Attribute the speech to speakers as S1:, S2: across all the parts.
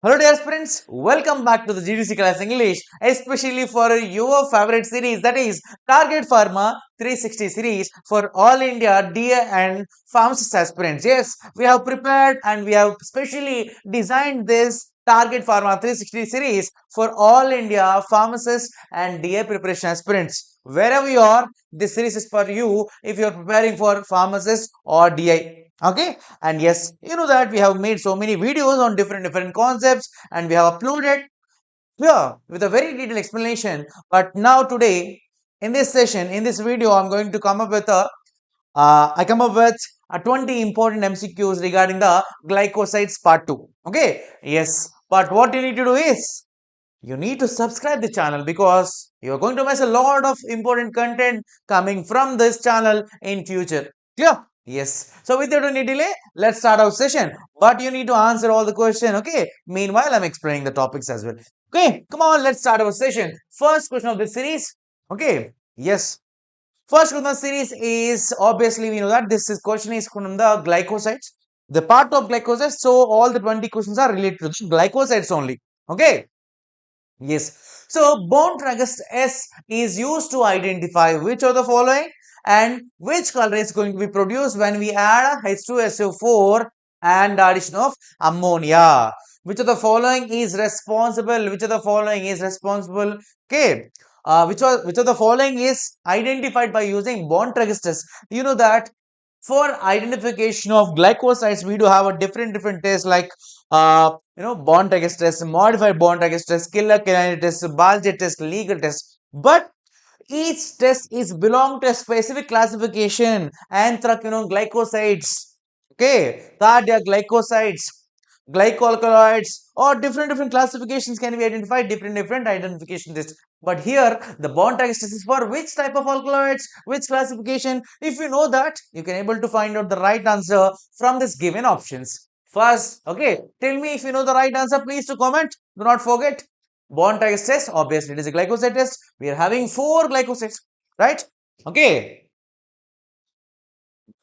S1: Hello dear friends, welcome back to the GDC class English, especially for your favorite series, that is Target Pharma 360 series for all India DA and pharmacist aspirants. Yes, we have prepared and we have specially designed this Target Pharma 360 series for all India pharmacists and DA preparation aspirants. Wherever you are, this series is for you if you are preparing for pharmacist or DI. Okay, and yes, you know that we have made so many videos on different concepts and we have uploaded here with a very detailed explanation. But now today in this session, in this video, I'm going to come up with I come up with 20 important MCQs regarding the glycosides part 2. Okay, yes, but what you need to do is you need to subscribe the channel because you're going to miss a lot of important content coming from this channel in future. Clear? Yes. So without any delay, let's start our session. But you need to answer all the question. Okay. Meanwhile, I'm explaining the topics as well. Okay. Come on. Let's start our session. First question of this series. Okay. Yes. First question of the series is obviously we know that this is question is from the glycosides. The part of glycosides. So all the 20 questions are related to the glycosides only. Okay. Yes. So bone tragist S is used to identify which of the following and which color is going to be produced when we add a H2SO4 and addition of ammonia. Which of the following is responsible? Which of the following is responsible? Okay. Which of the following is identified by using bone tragist test? You know that for identification of glycosides, we do have a different tests like bond tragist test, modified bond tragist test, killer kinase test, 𝘿𝙄𝙎𝘾𝙄𝙎 test, legal test. But each test is belong to a specific classification. Glycosides, okay, that are glycosides, glycoalkaloids, or different classifications can be identified. Different identification tests. But here the bond test is for which type of alkaloids, which classification. If you know that, you can able to find out the right answer from this given options. First, okay, tell me if you know the right answer. Please to comment. Do not forget. Bond test, obviously it is a glycoside test. We are having 4 glycosides, right? Okay,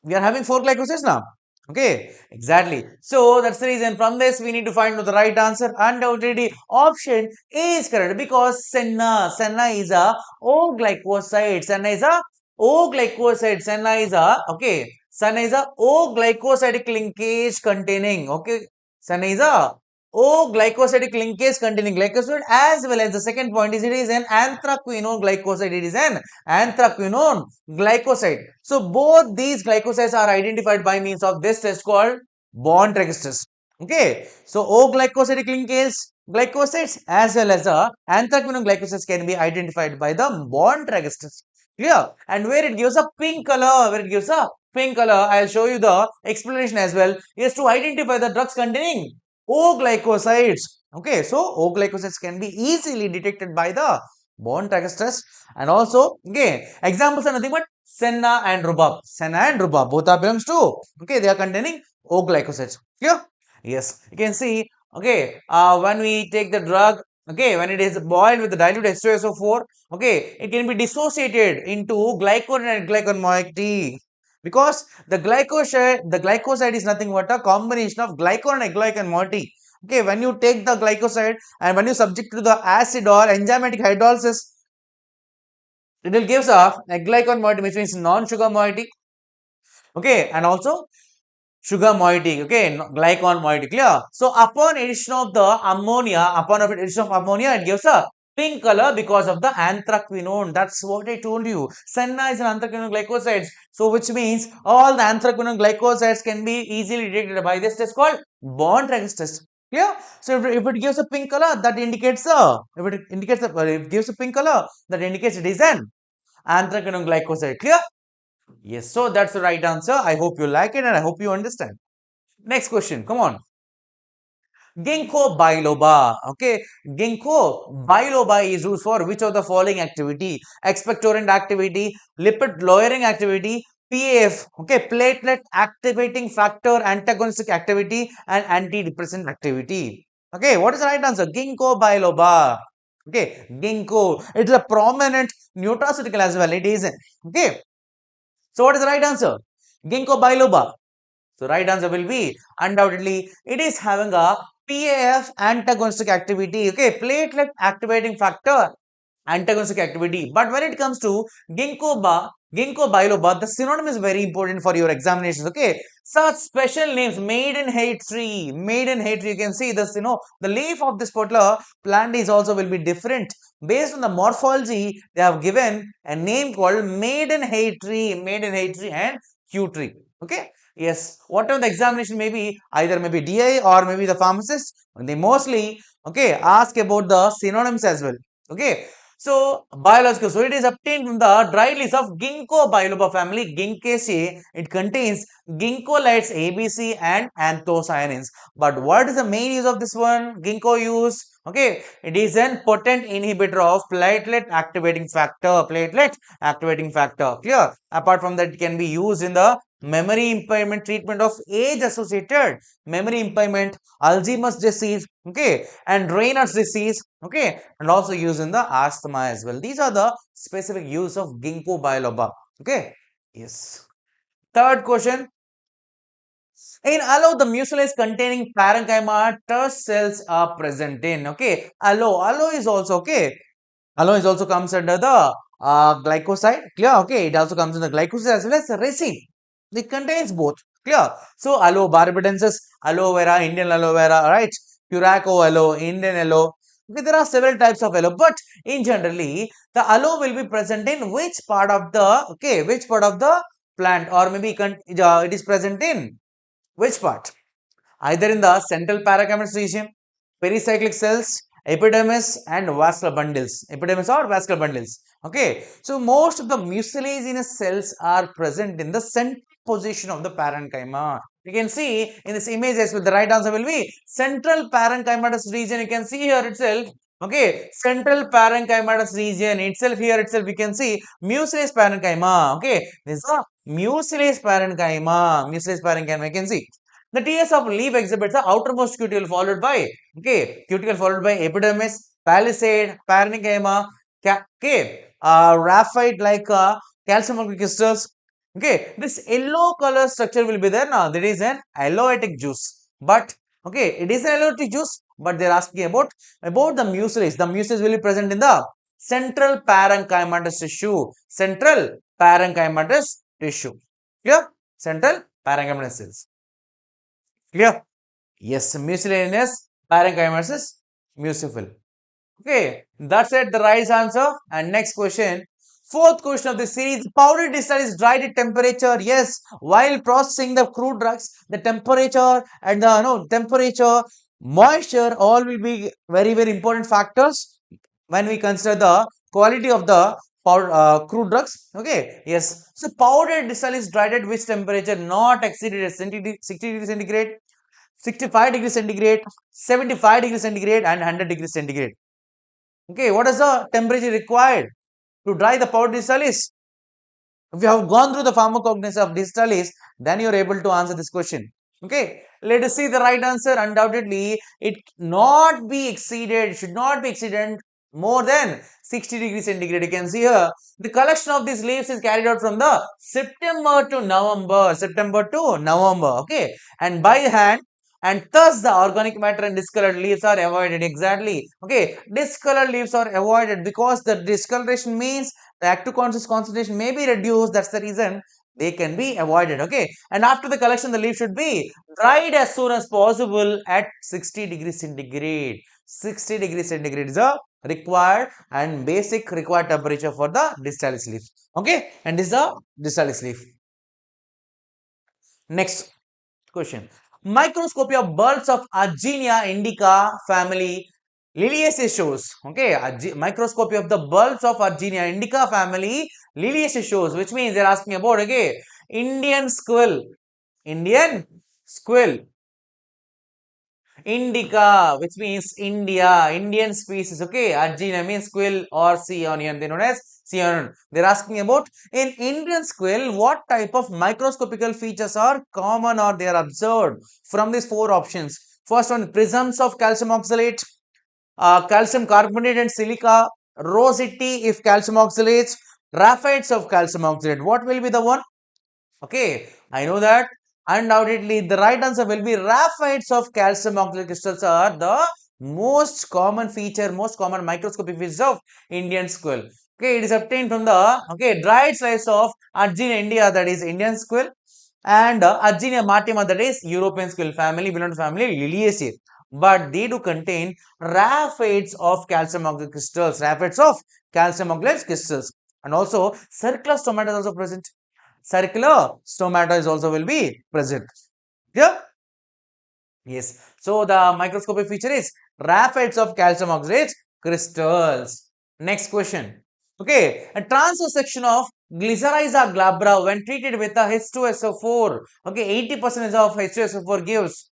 S1: we are having 4 glycosides now. Okay, exactly. So that's the reason from this we need to find the right answer. Undoubtedly, option A is correct because Senna is a O glycoside. Senna is a O glycoside. Senna is a okay. Senna is a O glycosidic linkage containing. Okay, Senna is a O glycosidic linkage containing glycoside, as well as the second point is it is an anthraquinone glycoside. It is an anthraquinone glycoside. So both these glycosides are identified by means of this test called bond registers. Okay. So O glycosidic linkage glycosides as well as the anthraquinone glycosides can be identified by the bond registers. Clear? And where it gives a pink color, I'll show you the explanation as well. Is to identify the drugs containing O glycosides. Okay, so O glycosides can be easily detected by the bond registers. And also, again, examples are nothing but senna and rhubarb. Senna and rhubarb both are belongs to. Okay, they are containing O glycosides. Clear? Yes, you can see. Okay, when we take the drug, okay, when it is boiled with the dilute H2SO4, okay, it can be dissociated into glycol and glycol moiety. Because the glycoside is nothing but a combination of glycol and glycol moiety. Okay, when you take the glycoside and when you subject to the acid or enzymatic hydrolysis, it will give a glycol moiety, which means non-sugar moiety. Okay, and also sugar moiety. Okay, glycol moiety. Clear? So upon addition of the ammonia, it gives a pink color because of the anthraquinone. That's what I told you. Senna is an anthraquinone glycosides. So which means all the anthraquinone glycosides can be easily detected by this test called bond tragist test. Clear? So if it gives a pink color, that indicates if it gives a pink color, that indicates it is an anthraquinone glycoside. Clear? Yes, so that's the right answer. I hope you like it and I hope you understand. Next question, come on. Ginkgo biloba. Okay, ginkgo biloba is used for which of the following activity? Expectorant activity, lipid lowering activity, PAF, okay, platelet activating factor antagonistic activity, and antidepressant activity. Okay, what is the right answer? Ginkgo biloba. Okay, ginkgo. It is a prominent nutraceutical as well. It is. Okay. So what is the right answer? Ginkgo biloba. So right answer will be undoubtedly it is having a PAF antagonistic activity. Okay, platelet activating factor antagonistic activity. But when it comes to ginkgo biloba, the synonym is very important for your examinations. Okay, such special names, maiden hair tree. You can see this. The leaf of this particular plant is also will be different based on the morphology. They have given a name called maiden hair tree, and Q tree. Okay. Yes, whatever the examination may be, either maybe DI or maybe the pharmacist, they mostly ask about the synonyms as well. Okay, so biological. So it is obtained from the dried leaves of ginkgo biloba family, Ginkgaceae. It contains ginkgolides ABC and anthocyanins. But what is the main use of this one? Ginkgo use. Okay, it is an potent inhibitor of platelet activating factor. Platelet activating factor. Clear? Apart from that, it can be used in the memory impairment treatment of age associated memory impairment, Alzheimer's disease, okay, and Raynaud's disease, okay, and also used in the asthma as well. These are the specific use of ginkgo biloba. Okay, yes. Third question. In aloe, the mucilage containing parenchyma cells are present in. Okay, aloe is also Aloe is also comes under the glycoside. Clear? Okay, it also comes in the glycoside as well as resin. It contains both. Clear? So, aloe barbadensis, aloe vera, Indian aloe vera, right? Curaco aloe, Indian aloe. Okay, there are several types of aloe, but in generally, the aloe will be present in which part of the plant, or maybe it is present in which part? Either in the central parenchymatous region, pericyclic cells, epidermis and vascular bundles. Epidermis or vascular bundles. Okay. So most of the mucilaginous cells are present in the central position of the parenchyma. You can see in this image as well, the right answer will be central parenchymatous region. You can see here itself. Okay, central parenchymatous region itself, here itself we can see mucilage parenchyma. Okay, this is a mucilage parenchyma. You can see. The TS of leaf exhibits the outermost cuticle followed by epidermis, palisade, parenchyma, raphyte like calcium crystals. Okay, this yellow color structure will be there now. That is an aloetic juice. But it is an aloetic juice, but they are asking about the mucilage. The mucilage will be present in the central parenchymatous tissue. Central parenchymatous tissue. Clear? Central parenchymatous cells. Clear? Yes, mucilaginous parenchymatous mucophyll. Okay, that's it, the right answer. And next question. Fourth question of the series. Powdered distillate is dried at temperature. Yes, while processing the crude drugs, the temperature and the temperature, moisture, all will be very, very important factors when we consider the quality of the crude drugs. Okay, yes. So powdered distillate is dried at which temperature? Not exceeded at 60 degrees centigrade, 65 degrees centigrade, 75 degrees centigrade and 100 degrees centigrade. Okay, what is the temperature required to dry the powdered distillate? If you have gone through the pharmacognosy of distillate, then you are able to answer this question. Okay, let us see the right answer. Undoubtedly, it should not be exceeded more than 60 degrees centigrade. You can see here, the collection of these leaves is carried out from the September to November. Okay, and by hand, and thus the organic matter and discolored leaves are avoided. Exactly. Okay, discolored leaves are avoided because the discoloration means the active concentration may be reduced. That's the reason they can be avoided. Okay, and after the collection, the leaf should be dried as soon as possible at 60 degrees centigrade. 60 degrees centigrade is a required and basic required temperature for the distillate leaf. Okay, and this is the distillate leaf. Next question. Microscopy of bulbs of Argynia indica family liliaceae shows. Okay, microscopy of the bulbs of Argynia indica family liliaceae shows, which means they're asking about Indian squill. Indian squill. Indica, which means India, Indian species. Okay, Argynia means squill or sea onion. They're known as sea onion. They're asking about in Indian squill, what type of microscopical features are common or they are observed from these four options. First one, prisms of calcium oxalate, calcium carbonate and silica, rosity if calcium oxalates, raphides of calcium oxalate. What will be the one? Okay, I know that Undoubtedly, the right answer will be raphides of calcium oxalate crystals are the most common feature, most common microscopic features of Indian squill. Okay, it is obtained from the dried slice of Argenia India, that is Indian squill, and Argenia martima, that is European squill family, belong to family Liliaceae. But they do contain raphides of calcium oxalate crystals, raphides of calcium oxalate crystals, and also circular stomata is also present. Circular stomata is also will be present. Yeah. Yes. So the microscopic feature is raphides of calcium oxalate crystals. Next question. Okay, a transsection of Glyceriza glabra when treated with a H2SO4. Okay, 80% of H2SO4 gives.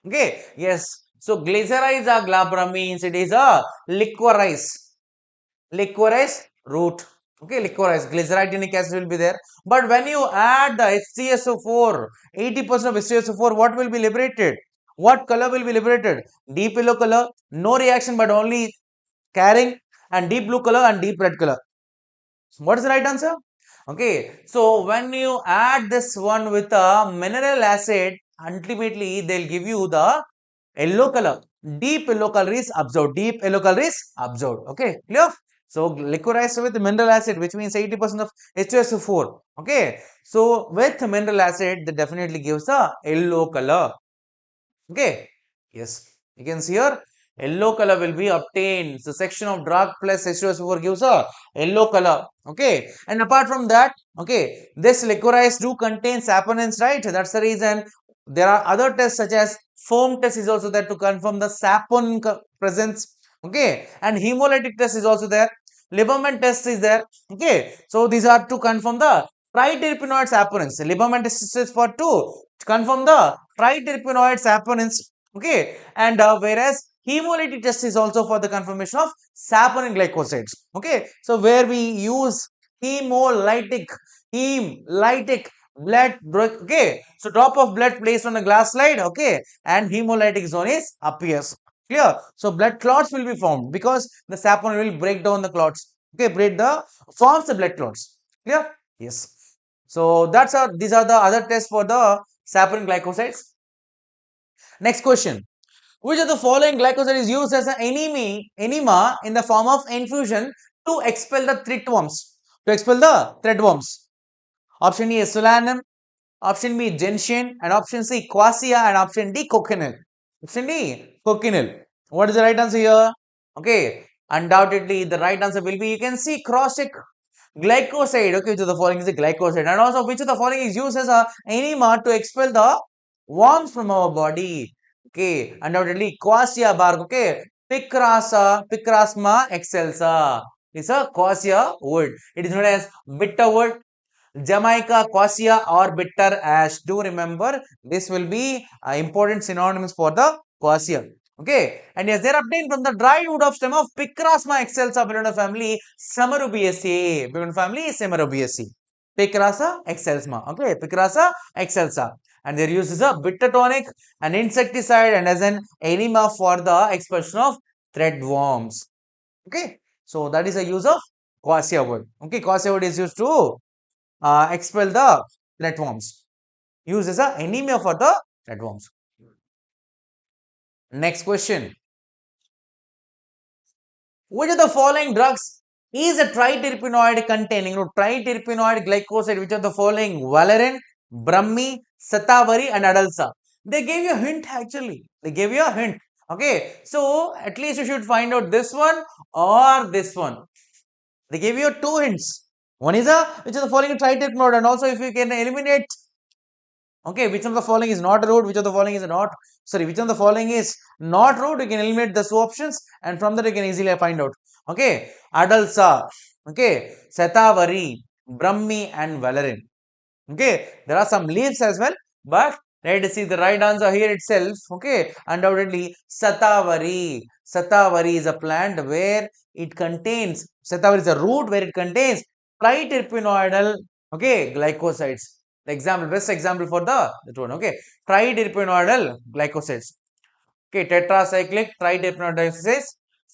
S1: Okay, yes. So Glyceriza glabra means it is a liquorize root. Okay, liquorize glyceridinic acid will be there. But when you add the HCSO4, 80% of HCSO4, what will be liberated? What color will be liberated? Deep yellow color, no reaction but only carrying, and deep blue color and deep red color. What is the right answer? Okay, so when you add this one with a mineral acid, ultimately they'll give you the yellow color. Deep yellow color is absorbed. Deep yellow color is absorbed. Okay, clear? So liquorized with mineral acid, which means 80% of H2SO4. Okay, so with mineral acid, that definitely gives a yellow color. Okay, yes, you can see here yellow color will be obtained. So section of drug plus H2SO4 gives a yellow color. Okay, and apart from that, okay, this licorice do contain saponins, right? That's the reason there are other tests such as foam test is also there to confirm the saponin presence. Okay, and hemolytic test is also there. Liberman test is there. Okay, so these are to confirm the triterpenoid saponins. Liberman test is for to confirm the triterpenoid saponins. Okay, and whereas hemolytic test is also for the confirmation of saponin glycosides. Okay, so where we use hemolytic blood. Okay, so drop of blood placed on a glass slide. Okay, and hemolytic zone is appears. Clear? So blood clots will be formed because the saponin will break down the clots. Okay, forms the blood clots. Clear? Yes. So these are the other tests for the saponin glycosides. Next question. Which of the following glycoside is used as an enema in the form of infusion to expel the threadworms? To expel the threadworms. Option A is solanum, option B gentian, and option C quassia, and option D cochineal. Option D cochineal. What is the right answer here? Okay, undoubtedly the right answer will be, you can see, cross check glycoside. Okay, which of the following is a glycoside, and also which of the following is used as a enema to expel the worms from our body? Okay, undoubtedly quassia bark. Okay, Picrasma excelsa is a quassia wood. It is known as bitter wood, Jamaica, quassia, or bitter ash. Do remember, this will be important synonyms for the quassia. Okay, and yes, they are obtained from the dried wood of stem of Picrasma excelsa belong family Samarubiaceae. Belong family Samarubiaceae. Picrasa excelsa. Okay, Picrasa excelsa. And their use is a bitter tonic, an insecticide, and as an enema for the expulsion of threadworms. Okay, so that is the use of quassia wood. Okay, quassia wood is used to expel the flatworms. Used as a anemia for the flatworms. Next question. Which of the following drugs is a triterpenoid containing triterpenoid glycoside? Which of the following? Valerian, Brahmi, Satavari, and Adalsa. They gave you a hint actually. They gave you a hint. Okay, so at least you should find out this one or this one. They gave you two hints. One is a which of the following triterpenoid, and also if you can eliminate. Okay, which of the following is not root, which of the following is not, sorry, which of the following is not root, you can eliminate the two options, and from that you can easily find out. Okay, Adalsa, okay, Setavari, Brahmi, and Valerian. Okay, there are some leaves as well, but let's see the right answer here itself. Okay, undoubtedly Satavari. Satavari is a plant where it contains, Satavari is a root where it contains triterpenoidal, okay, glycosides. The example, best example for that one. Okay, triterpenoidal glycosides. Okay, tetracyclic triterpenoid glycosides,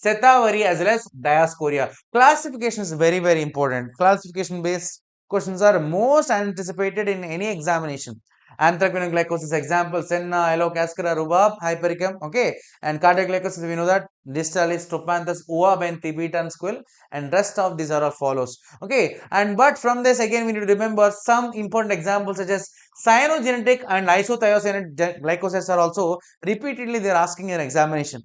S1: Setavari as well as Diascoria. Classification is very, very important. Classification based questions are most anticipated in any examination. Anthraquinone glycosis example, senna, 𝘿𝙄𝙎𝑘𝑎𝑠, rhubarb, hypericum, okay. And cardiac glycosis, we know that distalis, trophanthus, 𝙂𝙂𝘾𝙄𝙎𝑎𝑏, and 𝑃𝐵 squill, and rest of these are all follows, okay. And but from this again we need to remember some important examples such as cyanogenetic and isothiocyanate glycosides are also repeatedly they are asking in examination.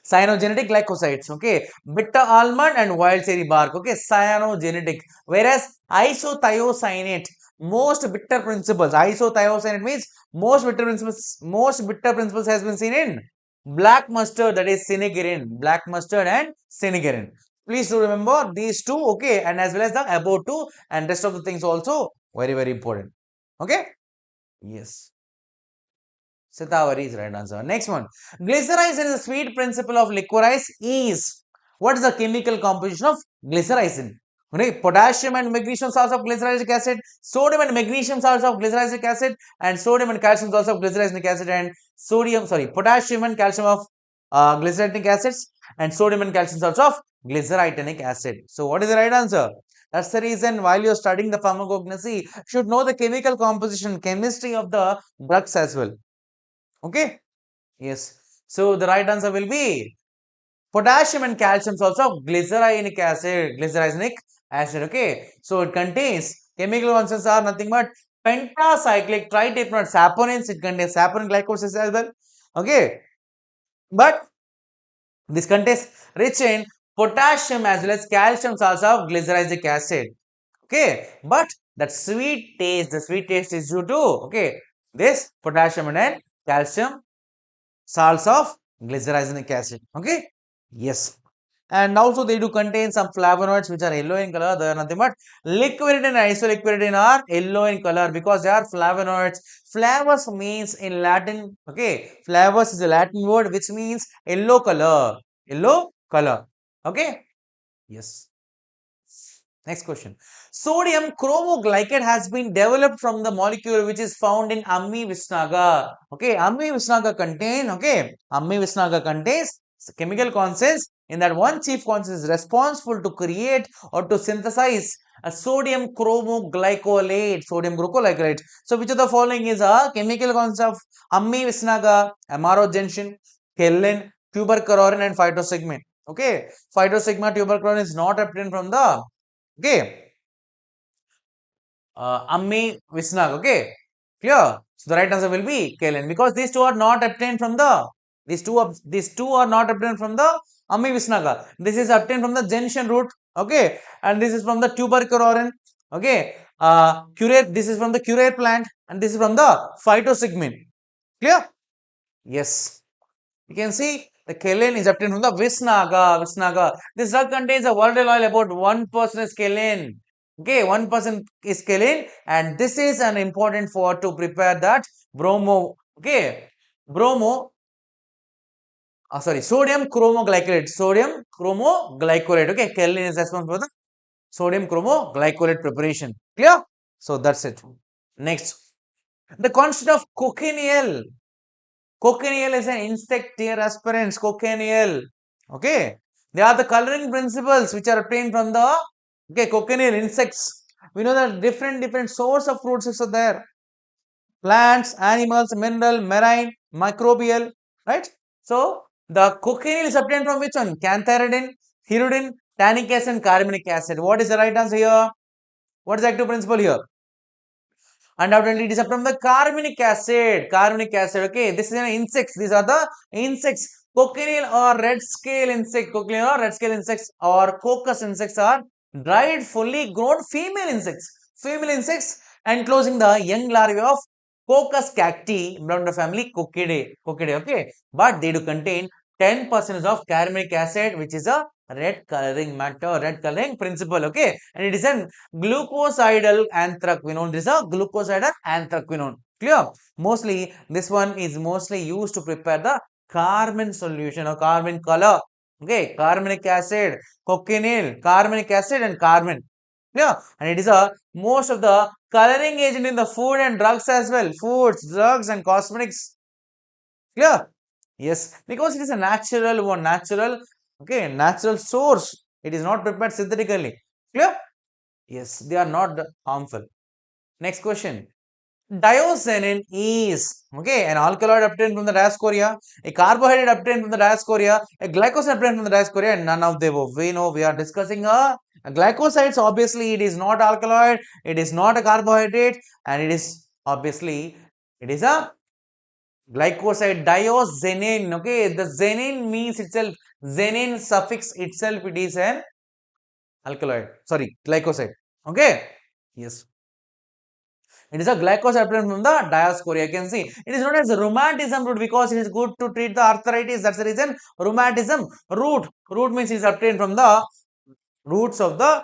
S1: Cyanogenetic glycosides, okay, bitter almond and wild cherry bark, okay, cyanogenetic, whereas isothiocyanate, most bitter principles, isothiocyanate means most bitter principles has been seen in black mustard, that is cynigerin, black mustard and cynigerin. Please do remember these two, okay, and as well as the above two, and rest of the things also very important, okay. Yes. Sitavari is right answer. Next one. Glycyrrhizin is a sweet principle of licorice is. What is the chemical composition of glycyrrhizin? Okay, potassium and magnesium salts of glycyrrhizic acid, sodium and magnesium salts of glycyrrhizic acid, and sodium and calcium salts of glycyrrhizic acid, and potassium and calcium of glycyrrhizic acids, and sodium and calcium salts of glycyrrhizinic acid. So, what is the right answer? That's the reason while you're studying the pharmacognosy, you should know the chemical composition, chemistry of the drugs as well. Okay. Yes. So the right answer will be potassium and calcium salts of glycyrrhizinic acid. Okay. So it contains chemical constants are nothing but pentacyclic triterpenoid saponins. It contains saponin glycosis as well. Okay. But this contains rich in potassium as well as calcium salts of glycyrrhizic acid. Okay. But that the sweet taste is due to, okay, this potassium and calcium salts of glycyrrhizic acid, okay. Yes, and also they do contain some flavonoids which are yellow in color. They are nothing but liquidin and isoliquidin are yellow in color because they are flavonoids. Flavors means in Latin, okay, flavors is a Latin word which means yellow color, okay. Yes. Next question. Sodium chromoglycate has been developed from the molecule which is found in Ammi Visnaga. Okay, Ammi Visnaga contains chemical constants in that one chief constant is responsible to create or to synthesize a sodium chromoglycolate. So, which of the following is a chemical constant of Ammi Visnaga, amarogensin, 𝘿𝑁, tuberculorin, and phytosigma. Okay, phytosigma, tuberculorin is not obtained from the, okay, Ammi Visnag, okay, clear. So the right answer will be 𝘿𝑁 because these two are not obtained from the are not obtained from the Ammi Visnaga. This is obtained from the gentian root, okay, and this is from the tuberculorin, okay. This is from the curare plant, and this is from the phytosigma. Clear? Yes. You can see the 𝘿𝑁 is obtained from the Visnaga. This drug contains a volatile oil about 1% is 𝘿𝑁. Okay, 1% is 𝘿𝑁, and this is an important for to prepare that bromo. Okay, sodium chromoglycolate. Okay, 𝘿𝑁 is responsible for the sodium chromoglycolate preparation. Clear? So that's it. Next, the constant of cochineal. Cochineal is an insect, dear aspirants. Cochineal. Okay. They are the coloring principles which are obtained from the, okay, cochineal insects. We know that different source of fruits are there. Plants, animals, mineral, marine, microbial, right? So the cochineal is obtained from which one? Cantharidin, hirudin, tannic acid, and carbonic acid. What is the right answer here? What is the active principle here? Undoubtedly, it is from the carbonic acid. Okay, this is an insects. These are the insects. Cochineal or red scale insects or coccus insects are dried, fully grown female insects. Female insects enclosing the young larvae of coccus cacti belong to the family Coccidae. Okay, but they do contain 10% of carbonic acid, which is a red coloring matter, red coloring principle. Okay, and it is an glucosidal anthraquinone. This is a glucosidal anthraquinone. Clear? Mostly, this one is mostly used to prepare the carbon solution or carbon color. Okay, carbonic acid, cochineal, carbonic acid, and carbon. Clear? And it is a most of the coloring agent in the food and drugs as well. Foods, drugs, and cosmetics. Clear? Yes, because it is a natural source. It is not prepared synthetically. Clear? Yes, they are not harmful. Next question. Diosinin is, okay, an alkaloid obtained from the diascoria, a carbohydrate obtained from the diascoria, a glycoside obtained from the diascoria, and none of the above. We know we are discussing a glycosides. Obviously, it is not alkaloid, it is not a carbohydrate, and it is obviously it is a glycoside diosinin. Okay, the zenin means itself, zenin suffix itself, it is an alkaloid. Sorry, glycoside. Okay, yes. It is a glycoside from the diascoria. You can see it is known as rheumatism root because it is good to treat the arthritis. That's the reason rheumatism root. Root means it is obtained from the roots of the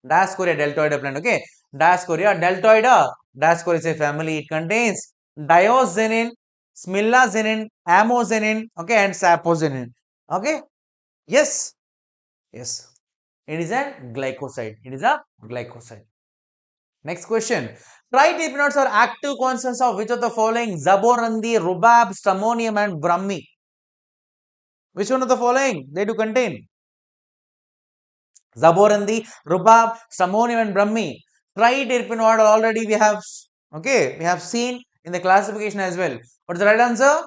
S1: diascoria deltoida plant. Okay, diascoria deltoida. Diascoria is a family. It contains diosinin, smilazenin, amoxinin, okay, and sapoxinin. Okay, yes, yes. It is a glycoside. It is a glycoside. Next question. Triterpenoids are active constants of which of the following? Zaborandi, rhubarb, stramonium and brahmi. Which one of the following they do contain? Zaborandi, rhubarb, stramonium and brahmi. Triterpenoid already we have, okay, we have seen in the classification as well. What's the right answer?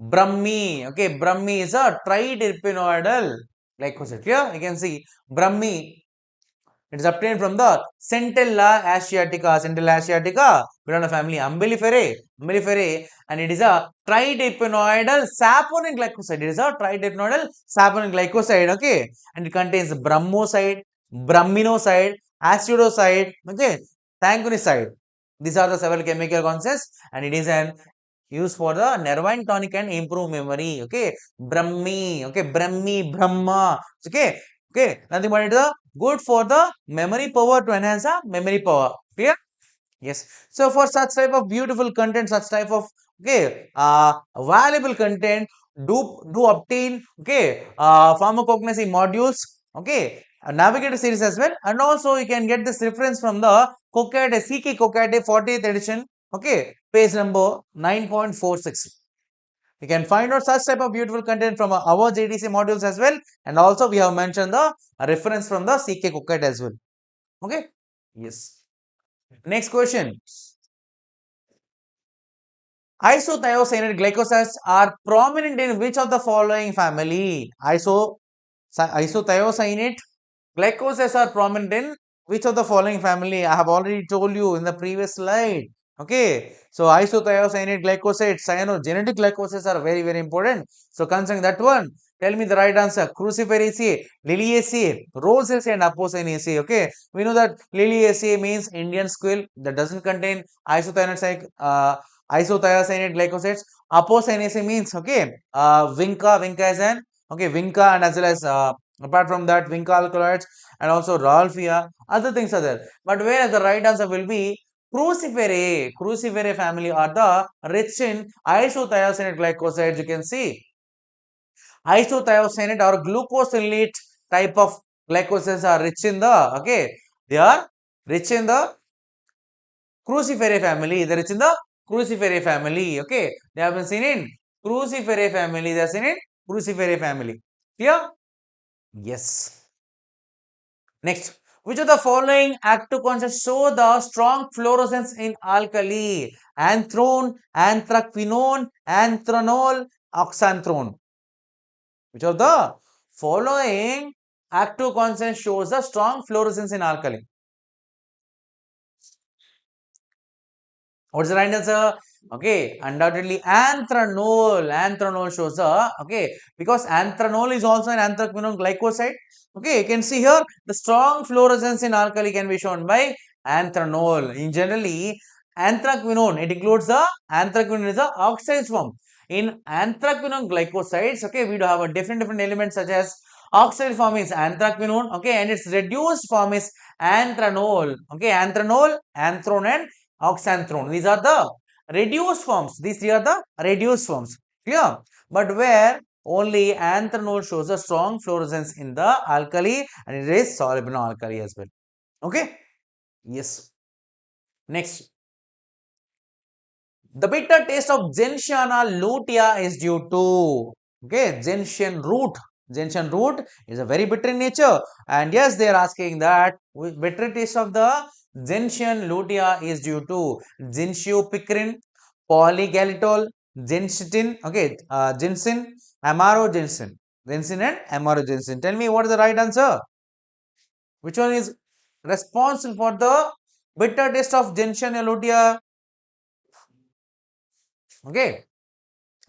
S1: Brahmi. Okay, brahmi is a triterpenoidal glycoside. Clear? You can see brahmi. It is obtained from the Centella asiatica. Centella asiatica belong to the family Umbelliferae. Umbelliferae, and it is a tridipenoidal saponin glycoside. It is a tridipenoidal saponin glycoside. Okay, and it contains brahmoside, brahminoside, acidoside. Okay, thangunicide. These are the several chemical constants, and it is an used for the nervine tonic and improve memory. Okay, brahmi. Okay, brahmi, brahma. Okay, okay, nothing but it is good for the memory power to enhance the memory power. Clear? Yes. So for such type of beautiful content, such type of okay, valuable content, do obtain okay, pharmacognosy modules. Okay, a navigator series as well, and also you can get this reference from the Coquette CK Coquette 40th edition. Okay, page number 9.46. You can find out such type of beautiful content from our JDC modules as well, and also we have mentioned the reference from the CK Coquette as well. Okay. Yes. Next question. Isothiocyanate glycosides are prominent in which of the following family? Isothiocyanate glycosides are prominent in which of the following family? I have already told you in the previous slide. Okay, so isothiocyanate glycosides, cyanogenetic glycosides are very, very important. So concerning that one, tell me the right answer. Cruciferaceae, Liliaceae, Rosaceae and Apocynaceae. Okay, we know that Liliaceae means Indian squill that doesn't contain isothiocyanate glycosides. Apocynaceae means okay, Vinca is an okay, Vinca and as well as apart from that, Vinca alkaloids and also Ralphia, other things are there. But whereas the right answer will be Cruciferae. Cruciferae family are the rich in isothiocyanate glycosides. You can see isothiocyanate or glucosinolate type of glycosides are rich in the okay. They are rich in the Cruciferae family. They are rich in the Cruciferae family. Okay, they have been seen in Cruciferae family. They are seen in Cruciferae family. Clear? Yes. Next, which of the following active constants show the strong fluorescence in alkali? Anthrone, anthraquinone, anthranol, oxanthrone. Which of the following active constants shows the strong fluorescence in alkali? What's the right answer? Okay, undoubtedly anthranol. Anthranol shows the okay because anthranol is also an anthraquinone glycoside. Okay, you can see here the strong fluorescence in alkali can be shown by anthranol. In generally, anthraquinone it includes the anthraquinone is the oxide form. In anthraquinone glycosides, okay, we do have a different elements such as oxide form is anthraquinone, okay, and its reduced form is anthranol. Okay, anthranol, anthrone, and oxanthrone. These are the reduced forms. These three are the reduced forms. Clear? But where only anthranol shows a strong fluorescence in the alkali and it is soluble in alkali as well. Okay? Yes. Next. The bitter taste of Gentiana lutea is due to okay, gentian root. Gentian root is a very bitter in nature, and yes, they are asking that bitter taste of the gentian lutea is due to zingiopicrin, polygalitol, ginsitin, okay, ginsin, amarogensin. Ginsin and amarogensin. Tell me what is the right answer? Which one is responsible for the bitter taste of gentian lutea? Okay.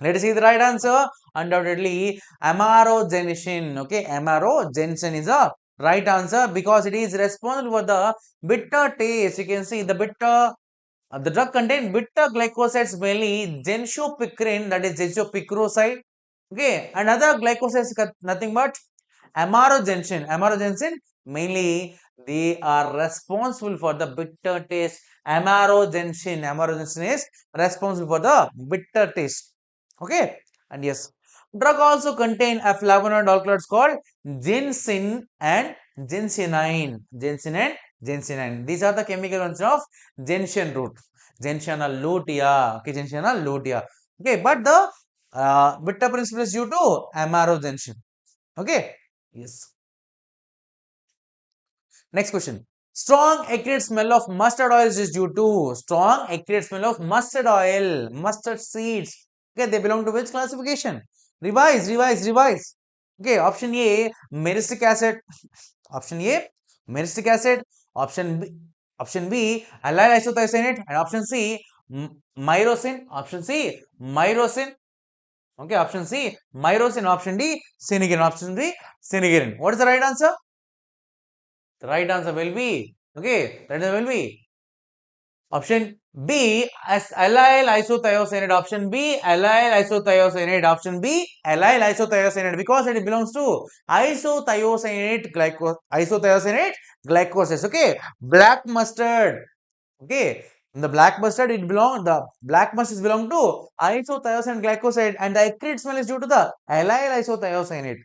S1: Let us see the right answer. Undoubtedly, amarogenesin. Okay, amarogenesin is the right answer because it is responsible for the bitter taste. You can see the bitter. The drug contains bitter glycosides, mainly gensopicrin, that is gensopicroside. Okay, and other glycosides nothing but amarogensin. Amarogensin, mainly they are responsible for the bitter taste. Amarogensin is responsible for the bitter taste. Okay, and yes, drug also contain a flavonoid alkaloids called ginsin and ginsinine. Ginsin and ginsinine. These are the chemical ones of gentian root. Gentiana lutea. Okay, gentiana lutea. Okay, but the bitter principle is due to amarogensin. Okay. Yes. Next question. Strong acrid smell of mustard oil is due to strong acrid smell of mustard oil, mustard seeds. Okay, they belong to which classification? Revise, revise, revise. Okay, option A, myristic acid. Option A, myristic acid. Option B, allyl isothiocyanate, and option C, myrosin. Option C, myrosin. Okay, option C, myrosin. Option D, cynigerin. Option D, cynigerin. What is the right answer? The right answer will be, okay, right answer will be option B as allyl isothiocyanate. Option B, allyl isothiocyanate. Option B, allyl isothiocyanate, because it belongs to isothiocyanate glycosis. Okay, black mustard. Okay, in the black mustard the black mustard belong to isothiocyanate glycoside, and the acrid smell is due to the allyl isothiocyanate.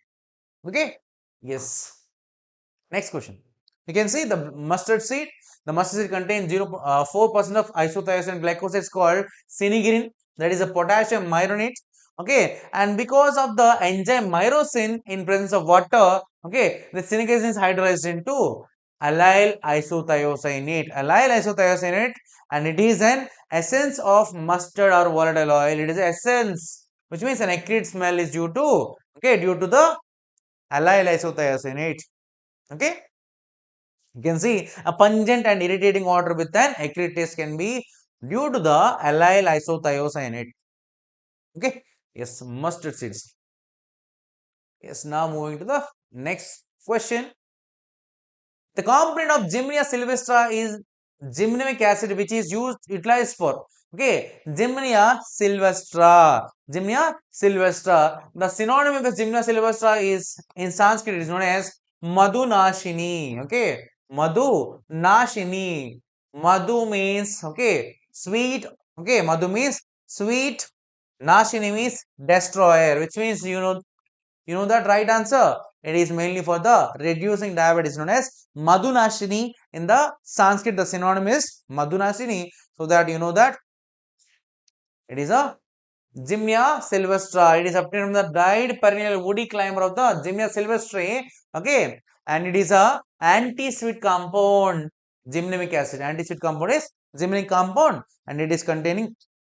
S1: Okay, yes. Next question. You can see the mustard seed. The mustard seed contains 0.4% of isothiocyanate glycosides called cynigerin, that is a potassium myronate. Okay, and because of the enzyme myrosin in presence of water, okay, the cynigerin is hydrolyzed into allyl isothiocyanate. Allyl isothiocyanate, and it is an essence of mustard or volatile oil. It is essence, which means an acrid smell is due to, okay, due to the allyl isothiocyanate. Okay. You can see a pungent and irritating odor with an acrid taste can be due to the allyl isothiocyanate. Okay. Yes, mustard seeds. Yes, now moving to the next question. The component of Gymnea sylvestre is gymnamic acid, which is utilized for, okay, Gymnea sylvestre. Gymnea sylvestre. The synonym of the Gymnea sylvestre is in Sanskrit is known as Madhunashini. Okay, Madhunashini. Madhu means, okay, sweet. Okay, Madhu means sweet. Nashini means destroyer, which means you know that right answer. It is mainly for the reducing diabetes, known as Madhunashini. In the Sanskrit, the synonym is Madhunashini. So that you know that it is a Gymnea sylvestre. It is obtained from the dried perennial woody climber of the Gymnea sylvestre. Okay, and it is a anti-sweet compound. Gymnamic acid. Anti-sweet compound is gymnamic compound, and it is containing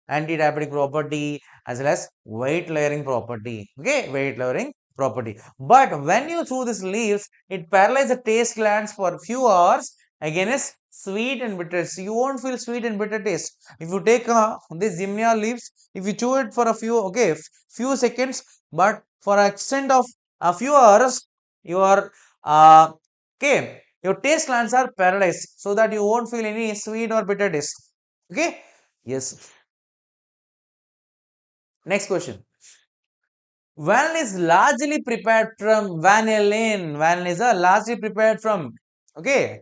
S1: anti-diabetic property as well as weight lowering property. Okay, weight lowering property. But when you chew these leaves, it paralyzes the taste glands for a few hours. Again, is sweet and bitter. So you won't feel sweet and bitter taste. If you take this Gymnea leaves, if you chew it for a few seconds, but for an extent of a few hours, your okay, your taste glands are paralyzed, so that you won't feel any sweet or bitter taste. Okay, yes. Next question. Vanillin is largely prepared from vanillin. Vanillin is largely prepared from, okay,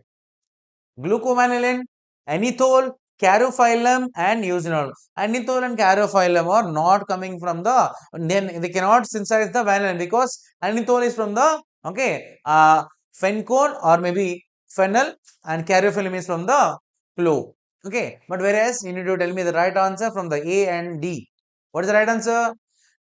S1: glucovanillin, anethole, caryophyllum, and eugenol. Anethole and caryophyllum are not coming from the, then they cannot synthesize the vanillin, because anethole is from the, okay, fencone or maybe phenol, and caryophyllum is from the clove. Okay, but whereas you need to tell me the right answer from the A and D. What is the right answer?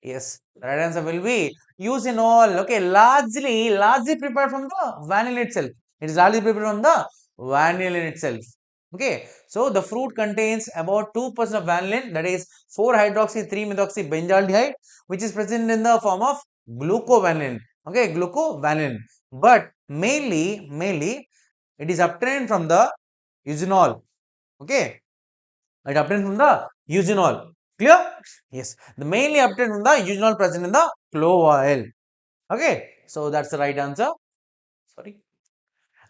S1: Yes, the right answer will be eugenol. Okay, largely prepared from the vanillin itself. It is largely prepared from the vanillin itself. Okay, so the fruit contains about 2% of vanillin, that is 4-hydroxy-3-methoxybenzyaldehyde, which is present in the form of glucovanillin. Okay, glucovanillin. But mainly it is obtained from the eugenol. Okay, it obtained from the eugenol. Clear? Yes, the mainly obtained from the eugenol present in the clove oil. Okay, so that's the right answer. Sorry.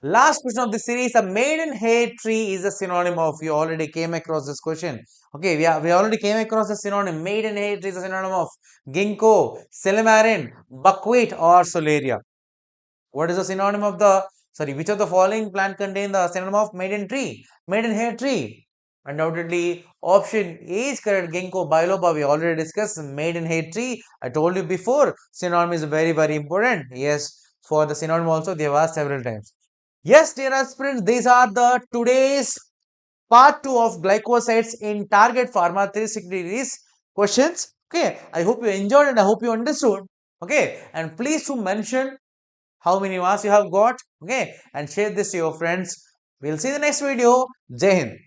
S1: Last question of the series, a maidenhair tree is a synonym of, you already came across this question. Okay, we already came across the synonym. Maidenhair tree is a synonym of ginkgo, silymarin, buckwheat or solaria. What is the synonym of the, sorry, which of the following plant contain the synonym of maiden tree? Maidenhair tree. Undoubtedly, option A is correct. Ginkgo biloba, we already discussed. Maidenhair tree, I told you before, synonym is very important. Yes, for the synonym also, they have asked several times. Yes, dear aspirants, these are the today's part 2 of glycosides in Target Pharma 360 degrees questions. Okay, I hope you enjoyed and I hope you understood. Okay, and please to mention how many marks you have got. Okay, and share this to your friends. We'll see you in the next video. Jai Hind.